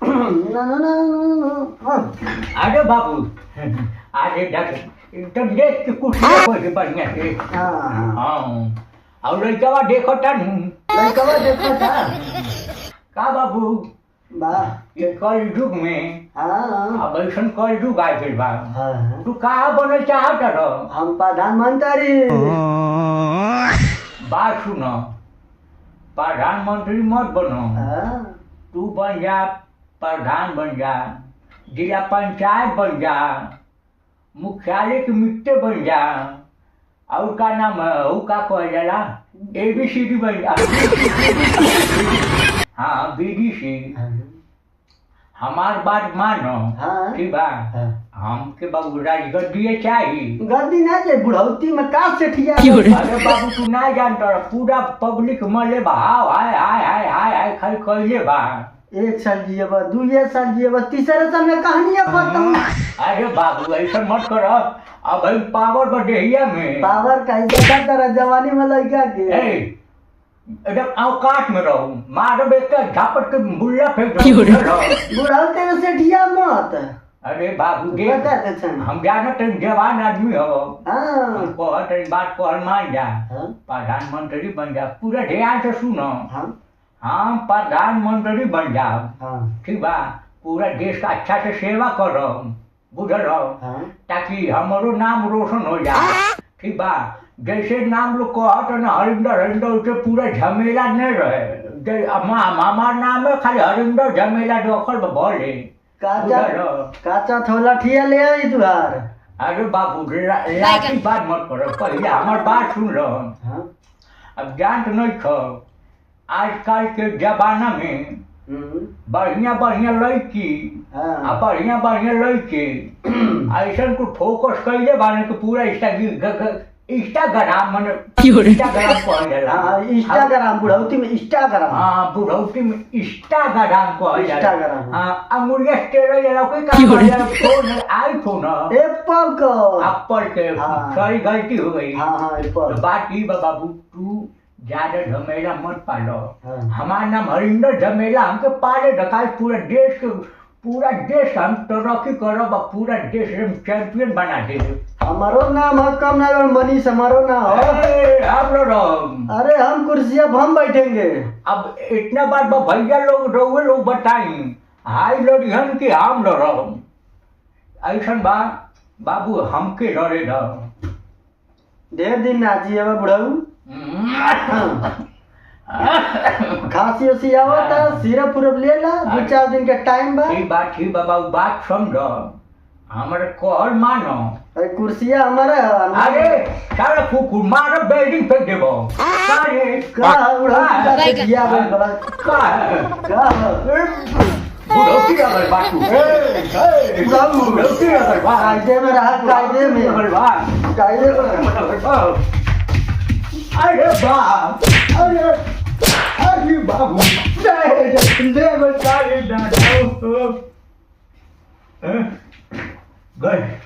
ना ना ना ना अरे बाबू अरे एकदम देख के कुछ कोई बढ़िया से हाँ और लड़का देखो तन लड़का देखो था का बाबू बा ये कल युग में हाँ अब ऐसा कल युग आ गई बा हाँ तू कहाँ बने चाहत रहो हम प्रधानमंत्री बात सुनो प्रधानमंत्री मत बनो हाँ तू बन जा प्रधान बन जा जिला पंचायत बन जा मुख्यालय के मिट्टे बन जा और का नाम है वो का कह जाला ABCD बन जा हाँ BDC हमार बात मानो हाँ ठीक बा हमके बाबू राजगद्दी चाहिए गद्दी ना जे बुढ़ौती में का सेठिया अरे बाबू तू ना जानता पूरा पब्लिक मले बा हाय हाय हाय हाय हाय खाली कहले बा 1 साल जिएबा 2 साल जिएबा तीसरे साल में कहानियां खत्म अरे बाबू ऐसा मत करो अब भाई पावर बढ़िया में पावर का देखा तेरा जवानी में लड़का के एकदम अवकाश में रहो मारो बेटा झापट के बुल्ला फेंक दो बुढ़ौती में सेठिया मत अरे बाबू देख बता दे छन हम जाना तुम जवान आदमी हो हां हमको तेरी बात को मान जा हां प्रधानमंत्री बन जा पूरा ध्यान से सुनो हां हम प्रधानमंत्री बन जाओ हां ठीक बा पूरा देश का अच्छा से सेवा करो बुझल हो हां ताकि हमारो नाम रोशन हो जाए ठीक बा जैसे नाम लोग कहत ना हरिंदर हरिंदर उसे पूरा झमेला नहीं रहे हमार नाम है खाली हरिंदर झमेला डॉक्टर बोले काचा थोला ठिया ले आई तुहार अरे बाबू लाठी बात मत करो पहले हमार बात सुन लो अब जान तो नहीं खो आजकल के जमाना में बढ़िया बढ़िया लड़की बढ़िया बढ़िया लड़के ऐसा कुछ फोकस कैले बाने के पूरा इंस्टाग्राम माने इंस्टाग्राम कहल जाला इंस्टाग्राम बुढ़ौती में इंस्टाग्राम हाँ बुढ़ौती में इंस्टाग्राम कहल जाला इंस्टाग्राम अंगुलिया स्टेरॉइड जाला कोई काम फोन आईफोन एप्पल का एप्पल के सॉरी गलती हो गई हाँ हाँ एप्पल बात ई बाबू तू ज्यादा झमेला मत पालो हमारा नाम हरिंदर झमेला हमके पाले ढकाल पूरा देश हम तरक्की करब पूरा देश हम चैंपियन बना दे हमारो नाम है कम ना मनीष हमारो नाम है अरे हम कुर्सियां हम बैठेंगे अब इतना बार भैया लोग रोवे लोग बताई हाई लड़िहन की हम लड़ब ऐसा बाबू हमके लड़े न ढेर दिन ना जिएबा बुढ़ऊ खांसी उसी आवता सिरप उरप ले ला 2-4 दिन के टाइम बा ठीक बा बात समझो हमारे कहल मानो कुर्सिया हमारे अरे सारा कुकुर मारो बिल्डिंग फेंक देबो अरे का उड़ा दिया बड़ा का बुढ़ौती अगर बातू बुढ़ौती अगर बात कायदे में रहा कायदे में कायदे में अरे बाप अरे बाबू ले बता रे दादा गए